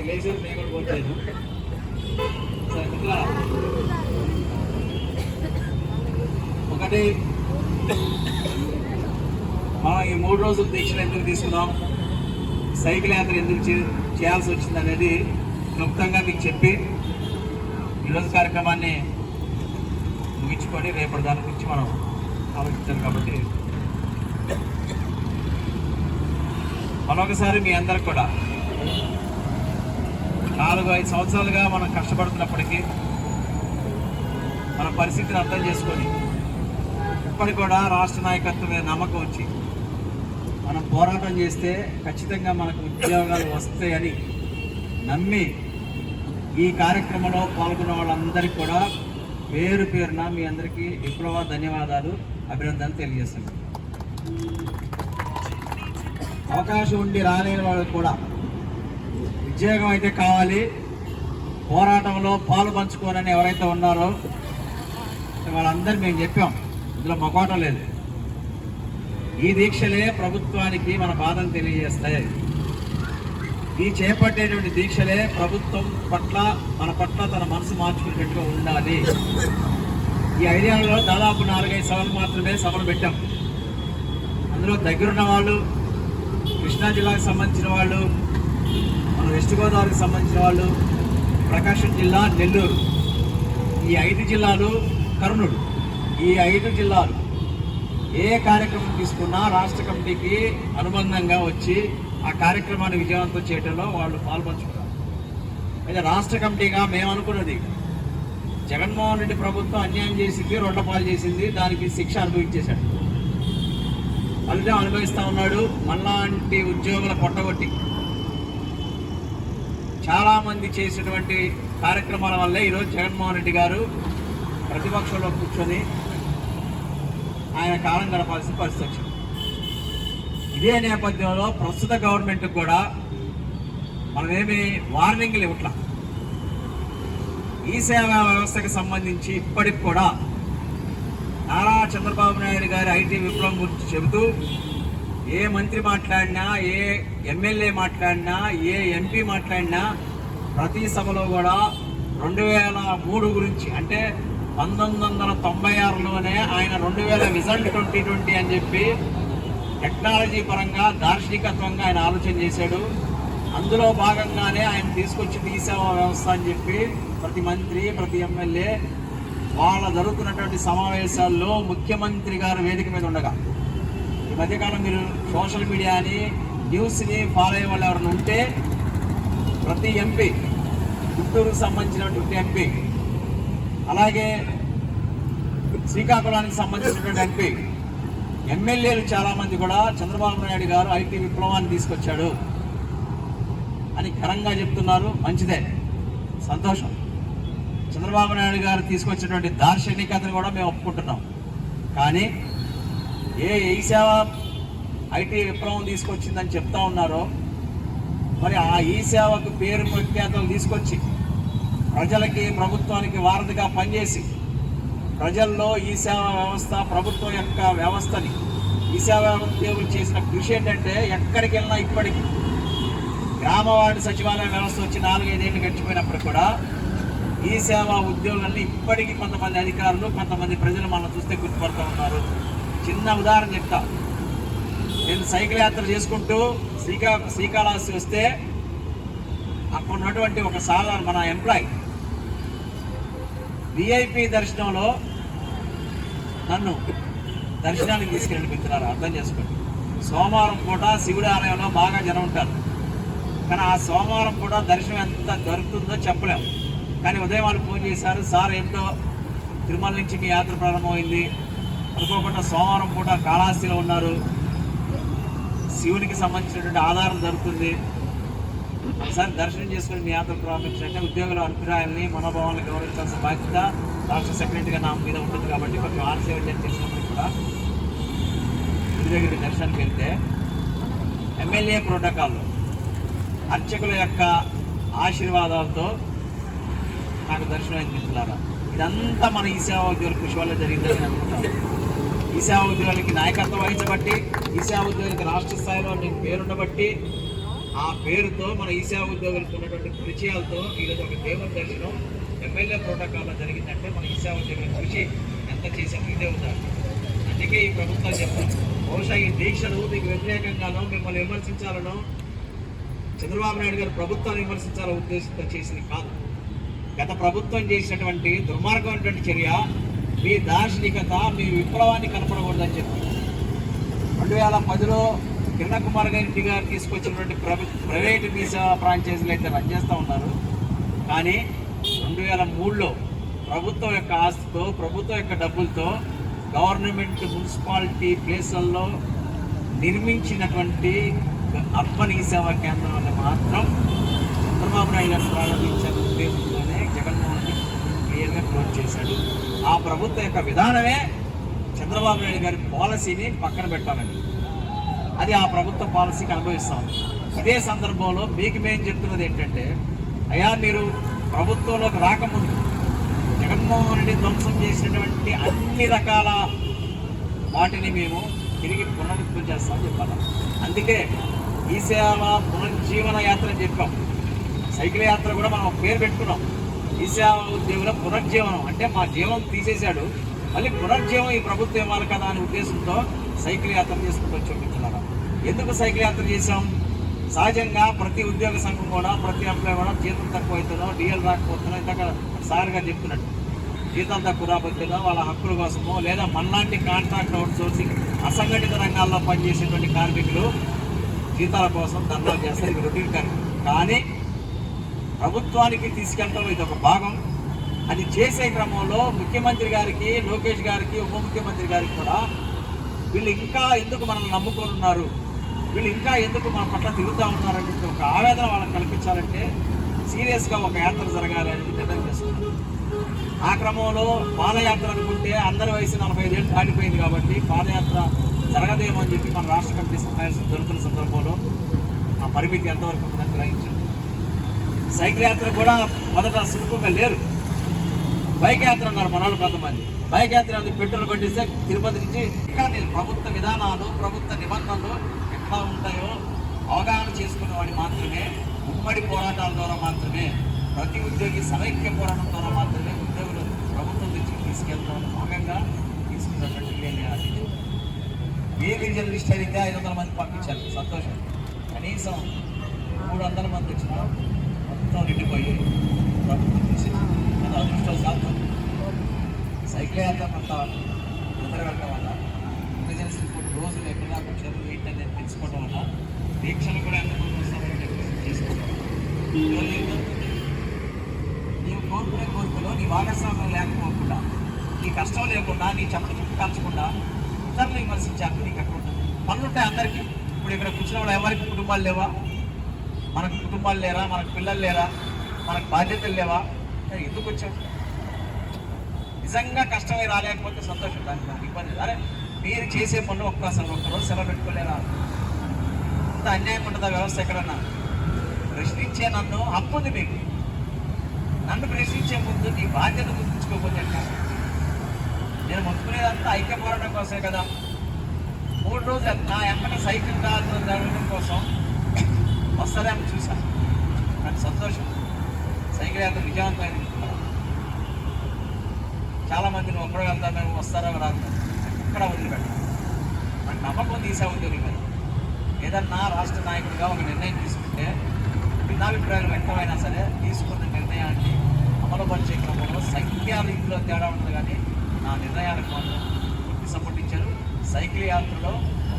లేచారు, నేను కూడా పోతాను. సరే మిత్రులారా, ఒకటి మనం ఈ 3 రోజుల దీక్షలు ఎందుకు తీసుకున్నాం, సైకిల్ యాత్ర ఎందుకు చేయాల్సి వచ్చింది అనేది క్లుప్తంగా మీకు చెప్పి ఈరోజు కార్యక్రమాన్ని ముగించుకొని రేపటి దాని గురించి మనం ఆలోచించాలి. కాబట్టి మరొకసారి మీ అందరికి కూడా 4-5 సంవత్సరాలుగా మనం కష్టపడుతున్నప్పటికీ మన పరిస్థితిని అర్థం చేసుకొని ఇప్పటికి కూడా రాష్ట్ర నాయకత్వం మీద నమ్మకం వచ్చి మనం పోరాటం చేస్తే ఖచ్చితంగా మనకు ఉద్యోగాలు వస్తాయని నమ్మి ఈ కార్యక్రమంలో పాల్గొన్న వాళ్ళందరికీ కూడా పేరు పేరున మీ అందరికీ విప్లవ ధన్యవాదాలు, అభినందనలు తెలియజేస్తున్నాను. అవకాశం ఉండి రాలేని వాళ్ళకి కూడా ఉద్యోగం అయితే కావాలి, పోరాటంలో పాలు పంచుకోనని ఎవరైతే ఉన్నారో వాళ్ళందరూ మేము చెప్పాం, ఇందులో మొకాటం లేదు. ఈ దీక్షలే ప్రభుత్వానికి మన బాధను తెలియజేస్తాయి. ఈ చేపట్టేటువంటి దీక్షలే ప్రభుత్వం పట్ల మన పట్ల తన మనసు మార్చుకునేటట్టుగా ఉండాలి. ఈ 5 ఏళ్లలో దాదాపు 4-5 సభలు మాత్రమే సభలు పెట్టాం. అందులో దగ్గరున్న వాళ్ళు, కృష్ణా జిల్లాకు సంబంధించిన వాళ్ళు, మన వెస్ట్ గోదావరికి సంబంధించిన వాళ్ళు, ప్రకాశం జిల్లా, నెల్లూరు, ఈ 5 జిల్లాలు, కర్నూలు, ఈ 5 జిల్లాలు ఏ కార్యక్రమం తీసుకున్నా రాష్ట్ర కమిటీకి అనుబంధంగా వచ్చి ఆ కార్యక్రమాన్ని విజయవంతం చేయడంలో వాళ్ళు పాల్పంచుకున్నారు. అయితే రాష్ట్ర కమిటీగా మేము అనుకున్నది, జగన్మోహన్ రెడ్డి ప్రభుత్వం అన్యాయం చేసింది, రొండపాలు చేసింది, దానికి శిక్ష అనుభవించేశాడు, ఫలితం అనుభవిస్తూ ఉన్నాడు. మనలాంటి ఉద్యోగుల పొట్టగొట్టి చాలామంది చేసినటువంటి కార్యక్రమాల వల్లే ఈరోజు జగన్మోహన్ రెడ్డి గారు ప్రతిపక్షంలో కూర్చొని ఆయన కాలం గడపాల్సిన పరిస్థితి వచ్చింది. ఇదే నేపథ్యంలో ప్రస్తుత గవర్నమెంట్ కూడా మనమేమి వార్నింగ్లు ఇవ్వట్లా. ఈ సేవా వ్యవస్థకు సంబంధించి ఇప్పటికి కూడా నారా చంద్రబాబు నాయుడు గారి ఐటీ విప్లవం గురించి చెబుతూ ఏ మంత్రి మాట్లాడినా, ఏ ఎమ్మెల్యే మాట్లాడినా, ఏ ఎంపీ మాట్లాడినా ప్రతి సభలో కూడా 2003 గురించి, అంటే 1996లోనే ఆయన 2000 విజన్ 2020 అని చెప్పి టెక్నాలజీ పరంగా దార్శనికత్వంగా ఆయన ఆలోచన చేశాడు. అందులో భాగంగానే ఆయన తీసుకొచ్చింది ఈ సేవా వ్యవస్థ అని చెప్పి ప్రతి మంత్రి, ప్రతి ఎమ్మెల్యే వాళ్ళ జరుగుతున్నటువంటి సమావేశాల్లో ముఖ్యమంత్రి గారు వేదిక మీద ఉండగా, ఈ మధ్యకాలం మీరు సోషల్ మీడియాని, న్యూస్ని ఫాలో అయ్యే వాళ్ళు ఎవరైనా ఉంటే ప్రతి ఎంపీ, గుంటూరుకు సంబంధించినటువంటి ఎంపీ, అలాగే శ్రీకాకుళానికి సంబంధించినటువంటి ఎంపీ, ఎమ్మెల్యేలు చాలామంది కూడా చంద్రబాబు నాయుడు గారు ఐటీ విప్లవాన్ని తీసుకొచ్చాడు అని ఘనంగా చెప్తున్నారు. మంచిదే, సంతోషం. చంద్రబాబు నాయుడు గారు తీసుకొచ్చినటువంటి దార్శనికతను కూడా మేము ఒప్పుకుంటున్నాం. కానీ ఈ సేవ ఐటీ విప్లవం తీసుకొచ్చిందని చెప్తా ఉన్నారో, మరి ఆ ఈ సేవకు పేరు ప్రఖ్యాతలు తీసుకొచ్చి ప్రజలకి, ప్రభుత్వానికి వారధిగా పనిచేసి ప్రజల్లో ఈ సేవా వ్యవస్థ, ప్రభుత్వం యొక్క వ్యవస్థని, ఈ సేవా ఉద్యోగులు చేసిన కృషి ఏంటంటే ఎక్కడికి వెళ్ళినా ఇప్పటికీ గ్రామ వార్డు సచివాలయ వ్యవస్థ వచ్చి 4-5 ఏళ్ళు గడిచిపోయినప్పుడు కూడా ఈ సేవా ఉద్యోగులని ఇప్పటికీ కొంతమంది అధికారులు, కొంతమంది ప్రజలు మనం చూస్తే గుర్తుపడుతూ ఉన్నారు. చిన్న ఉదాహరణ చెప్తా. నేను సైకిల్ యాత్ర చేసుకుంటూ శ్రీకాళహస్తి వస్తే అక్కడ ఉన్నటువంటి ఒక సాధారణ మన ఎంప్లాయ్ విఐపి దర్శనంలో నన్ను దర్శనానికి తీసుకెళ్ళిపోతున్నారు. అర్థం చేసుకోండి. సోమవారం పూట శివుడి ఆలయంలో బాగా జనం ఉంటారు, కానీ ఆ సోమవారం పూట దర్శనం ఎంత దొరుకుతుందో చెప్పలేము. కానీ ఉదయం వాళ్ళు ఫోన్ చేశారు, సార్ ఏంటో తిరుమల నుంచి మీ యాత్ర ప్రారంభమైంది, అనుకోకుండా సోమవారం పూట కాళహస్తిలో ఉన్నారు, శివునికి సంబంధించినటువంటి ఆధారం దొరుకుతుంది, ఒకసారి దర్శనం చేసుకుని మీ యాత్ర ప్రారంభించాలంటే ఉద్యోగుల అభిప్రాయాన్ని, మనోభావాలను గౌరవించాల్సిన బాధ్యత రాష్ట్ర సెక్రటరీగా నా మీద ఉంటుంది. కాబట్టి కొంచెం ఆలస్యం చేసినప్పుడు కూడా ఉద్యోగుల దర్శనానికి వెళ్తే ఎమ్మెల్యే ప్రోటోకాల్లో అర్చకుల యొక్క ఆశీర్వాదాలతో నాకు దర్శనం అనిపిస్తున్నారా. ఇదంతా మన ఈ సేవా ఉద్యోగుల కృషి వల్ల జరిగిందని అనుకుంటాను. ఈ సేవా ఉద్యోగులకి నాయకత్వం వహించబట్టి, ఈ సేవా ఉద్యోగులకి రాష్ట్ర స్థాయిలో నేను పేరుండబట్టి ఆ పేరుతో మన ఈసేవా ఉద్యోగులకు ఉన్నటువంటి పరిచయాలతో ఈరోజు ఒక దేవుని దర్శనం ఎమ్మెల్యే ప్రోటోకాల్లో జరిగిందంటే మన ఈసేవా ఉద్యోగుల కృషి ఎంత చేసామో ఇదే ఉదాహరణ. అందుకే ఈ ప్రభుత్వం చెప్తాను, బహుశా ఈ దీక్షలు మీకు వ్యతిరేకంగానో మిమ్మల్ని విమర్శించాలనో చంద్రబాబు నాయుడు గారు ప్రభుత్వాన్ని విమర్శించాలనే ఉద్దేశంతో చేసింది కాదు. గత ప్రభుత్వం చేసినటువంటి దుర్మార్గమైనటువంటి చర్య, మీ దార్శనికత, మీ విప్లవాన్ని కనపడకూడదని చెప్పి 2010లో కిరణ్ కుమార్ రెడ్డి గారు తీసుకొచ్చినటువంటి ప్రైవేటు వీసా ఫ్రాంచైజీలు అయితే రన్ చేస్తూ ఉన్నారు. కానీ 2003లో ప్రభుత్వం యొక్క ఆస్తితో, ప్రభుత్వం యొక్క డబ్బులతో గవర్నమెంట్ మున్సిపాలిటీ ప్లేసుల్లో నిర్మించినటువంటి అర్బన్ ఈ సేవా కేంద్రాలను మాత్రం చంద్రబాబు నాయుడు గారు ప్రారంభించిన ఉద్దేశంతోనే జగన్మోహన్ రెడ్డి క్లియర్గా క్లోజ్ చేశాడు. ఆ ప్రభుత్వం యొక్క విధానమే చంద్రబాబు నాయుడు గారి పాలసీని పక్కన పెట్టాలని, అది ఆ ప్రభుత్వ పాలసీకి అనుభవిస్తాం. ఇదే సందర్భంలో మీకు మేము చెప్తున్నది ఏంటంటే, అయ్యా మీరు ప్రభుత్వంలోకి రాకముందు జగన్మోహన్ రెడ్డి ధ్వంసం చేసినటువంటి అన్ని రకాల వాటిని మేము తిరిగి పునరుద్ధరణ చేస్తామని చెప్పాలి. అందుకే ఈ సేవ పునర్జీవన యాత్ర అని చెప్పాం. సైకిల్ యాత్ర కూడా మనం ఒక పేరు పెట్టుకున్నాం, ఈ సేవా ఉద్యోగుల పునర్జీవనం. అంటే మా జీవం తీసేశాడు, మళ్ళీ పునర్జీవం ఈ ప్రభుత్వం ఇవ్వాలి కదా అనే ఉద్దేశంతో సైకిల్ యాత్ర చేసుకుంటూ చూపించారు. ఎందుకు సైకిల్ యాత్ర చేసాం? సహజంగా ప్రతి ఉద్యోగ సంఘం కూడా, ప్రతి ఎంప్లాయ్ కూడా జీతం తక్కువ అవుతుందో, డిఎల్ రాకపోతుందో, ఇందాక సార్ గారు చెప్తున్నట్టు జీతం తక్కువ రాకపోతుందో వాళ్ళ హక్కుల కోసమో, లేదా మనలాంటి కాంట్రాక్ట్ అవుట్ సోర్సింగ్ అసంఘటిత రంగాల్లో పనిచేసేటువంటి కార్మికులు జీతాల కోసం ధర్నాలు చేస్తారు. ఇది రొటీన్ కార్యక్రమం. కానీ ప్రభుత్వానికి తీసుకెళ్ళడం ఇది ఒక భాగం. అది చేసే క్రమంలో ముఖ్యమంత్రి గారికి, లోకేష్ గారికి, ఉప ముఖ్యమంత్రి గారికి కూడా వీళ్ళు ఇంకా ఎందుకు మనల్ని నమ్ముకొని ఉన్నారు, వీళ్ళు ఇంకా ఎందుకు మన పట్ల తిరుగుతూ ఉన్నారని ఒక ఆవేదన వాళ్ళకి కల్పించాలంటే సీరియస్గా ఒక యాత్ర జరగాలి అనేది నిర్ణయం చేసుకున్నారు. ఆ క్రమంలో పాదయాత్ర అనుకుంటే అందరి వయసు 45 ఏళ్ళు దాటిపోయింది కాబట్టి పాదయాత్ర జరగదేమో అని చెప్పి మన రాష్ట్ర కమిటీ సమావేశం జరుగుతున్న సందర్భంలో ఆ పరిమితి ఎంతవరకు ఉందని గ్రహించారు. సైకిల్ యాత్ర కూడా మొదట సులువుగా లేరు, బైక్ యాత్ర అన్నారు మనవాళ్ళు కొంతమంది. బైక్ యాత్ర పెట్రోల్ కొట్టిస్తే తిరుపతి నుంచి ఇంకా ప్రభుత్వ విధానాలు, ప్రభుత్వ నిబంధనలు ఎట్లా ఉంటాయో అవగాహన చేసుకున్న వాడిని మాత్రమే, ఉమ్మడి పోరాటాల ద్వారా మాత్రమే, ప్రతి ఉద్యోగి సమైక్య పోరాటం ద్వారా మాత్రమే ఉద్యోగులు ప్రభుత్వం నుంచి తీసుకెళ్తాం భాగంగా తీసుకున్నటువంటి ఏ గిరిజన లిస్ట్ అయితే 500 మంది పంపించారు, సంతోషం. కనీసం 300 మంది వచ్చినా మొత్తం నిండిపోయి ప్రభుత్వం తీసేసి మన అదృష్టవశాత్తు సైకిల్ యాత్ర అంత వెళ్ళడం వల్ల, ఇంటెలిజెన్స్ రిపోర్ట్ రోజు ఎక్కడ చెరువు ఏంటనేది తెలుసుకోవడం వల్ల దీక్షలు కూడా ఎంతమంది వస్తారని చేసుకోవడం. నీవు కోరుకునే కోరికలో నీ భాగస్వామ్యం లేకపోకుండా, నీ కష్టం లేకుండా, నీ చెమట చుట్టూ కాల్చకుండా ఇతరులు విమర్శించారు. నీకు అక్కడ పనులుంటాయి అందరికీ. ఇప్పుడు ఇక్కడ కూర్చున్న వాళ్ళు ఎవరికి కుటుంబాలు లేవా? మనకు కుటుంబాలు లేరా? మనకు పిల్లలు లేరా? మనకు బాధ్యతలు లేవా? ఎందుకు వచ్చావు? నిజంగా కష్టమై రాలేకపోతే సంతోషం, దానికి ఇబ్బంది. అరే మీరు చేసే పనులు ఒక్కరోజు సెలవు పెట్టుకోలేరా? అంత అన్యాయం ఉంటుందా వ్యవస్థ ఎక్కడన్నా? ప్రశ్నించే నన్ను హక్కు ఉంది మీకు. నన్ను ప్రశ్నించే ముందు నీ బాధ్యత గుర్తుంచుకోకపోతే ఎట్లా? నేను మొత్తుకునేదంతా ఐక్య పోరాటం కోసమే కదా. 3 రోజులు నా ఎమ్మటి సైకిల్ యాత్ర జరగడం కోసం వస్తుందేమో చూశాను, నాకు సంతోషం. సైకిల్ యాత్ర విజయవంతమైంది. చాలామంది నువ్వు ఒక్కడే వెళ్తా, మేము వస్తారా రాదు, ఎక్కడ వదిలిపెట్టాలి. నాకు నమ్మకం తీసే ఉద్యోగుల మీద. ఏదన్నా రాష్ట్ర నాయకుడిగా ఒక నిర్ణయం తీసుకుంటే భిన్నాభిప్రాయాలు వ్యక్తమైనా సరే తీసుకున్న నిర్ణయాన్ని అమలుపరిచే క్రమంలో సంఖ్యాలు ఇంట్లో తేడా ఉంటుంది, కానీ నా నిర్ణయాలకు మాత్రం పూర్తి సపోర్ట్ ఇచ్చారు. సైకిల్ యాత్రలో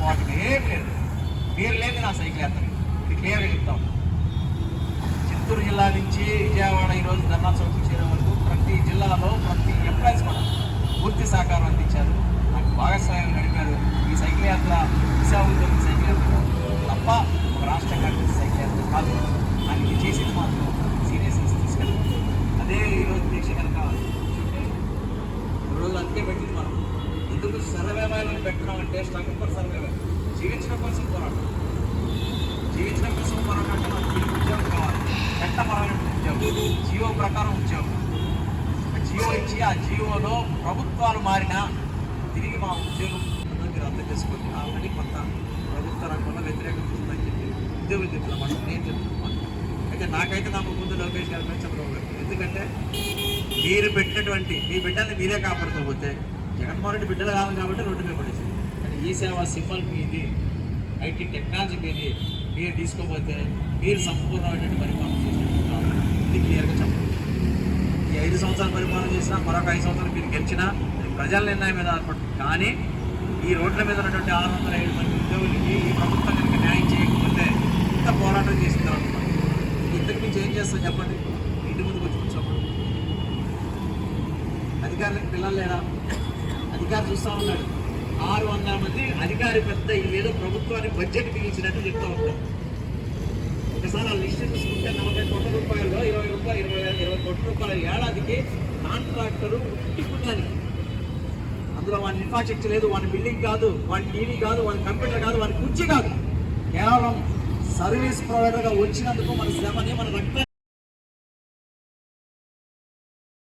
వాటికి ఏం లేదు, పేరు లేదు నా సైకిల్ యాత్ర. ఇది క్లియర్గా చెప్తాం. చిత్తూరు జిల్లా నుంచి విజయవాడ ఈరోజు ధర్నా చౌక్ చేరే వరకు ప్రతి జిల్లాలో ప్రతి ఎంప్లాయీస్ కూడా పూర్తి సహకారం అందించారు, నాకు భాగస్వామ్యం నడిపారు. ఈ సైకిల్ యాత్ర దిశా ఉద్యోగి సైకిల్ యాత్ర తప్ప ఒక రాష్ట్ర కార్మిక సైకిల్ యాత్ర కాదు. అని ఇది చేసేది మాత్రం సీరియస్నెస్ తీసుకెళ్ళాం. అదే ఈరోజు దీక్ష కనుక చూస్తే రోజు అందుకే పెట్టింది మనం. ఎందుకు సర్వేవాలను పెట్టడం అంటే స్ట్రగుల్ ఫర్ సర్వేవల్, జీవించడం కోసం పోరాటం. జీవించడం కోసం పోరాటం అంటే మనకు తిరిగి ఉద్యోగం కావాలి, చట్టపరమైన ఉద్యోగం, జీవో ప్రకారం ఉద్యోగం. జీవో ఇచ్చి ఆ జీవోలో ప్రభుత్వాలు మారినా తిరిగి మా ఉద్యోగం మీరు అర్థం చేసుకోండి. ఆల్రెడీ కొంత ప్రభుత్వ రంగంలో వ్యతిరేకత ఉందని చెప్పి ఉద్యోగులు చెప్తున్నమాట, నేను చెప్తున్నాను. అయితే నాకైతే నమ్మకం ముందు లోకేష్ గారి మీద చంద్రబాబు గారు. ఎందుకంటే మీరు పెట్టినటువంటి మీ బిడ్డల్ని మీరే కాపాడుకోకపోతే జగన్మోహన్ రెడ్డి బిడ్డలు కావాలి కాబట్టి రోడ్డు మీద పడేసింది. కానీ ఈ సేవ సింబల్ మీది, ఐటీ టెక్నాలజీ మీది, మీరు తీసుకోకపోతే మీరు సంపూర్ణమైనటువంటి పరిపాలన చేసినట్టు ఇది క్లియర్గా చెప్పండి. ఈ 5 సంవత్సరాలు పరిపాలన చేసినా, మరొక 5 సంవత్సరాలు మీరు గెలిచినా ప్రజల నిర్ణయం మీద ఆధారపడుతుంది. కానీ ఈ రోడ్ల మీద ఉన్నటువంటి 607 మంది ఉద్యోగులకి ఈ ప్రభుత్వం కనుక న్యాయం చేయకపోతే ఇంత పోరాటం చేసిన తర్వాత ఇంతకు మించి ఏం చేస్తాం చెప్పండి? ఇంటి ముందుకు వచ్చి కూర్చోప్పుడు అధికారులకు పిల్లలు లేరా? అధికారి చూస్తూ ఉన్నాడు, 600 మంది అధికారి పెద్ద ఏదో ప్రభుత్వాన్ని బడ్జెట్ మిగిల్చినట్టు చెప్తూ ఉంటారు. ఒకసారి ఆ లిస్ట్ చూసుకుంటే 40 కోట్ల రూపాయల్లో 20 కోట్ల రూపాయల ఏడాదికి కాంట్రాక్టరు ఇంటి పుణ్యానికి. అందులో వాని ఇన్ఫ్రాస్ట్రక్చర్ లేదు, వాని బిల్డింగ్ కాదు, వాని టీవీ కాదు, వాని కంప్యూటర్ కాదు, వాని కుర్చీ కాదు, కేవలం సర్వీస్ ప్రొవైడర్గా వచ్చినందుకు మన శ్రమని, మన రక్తాన్ని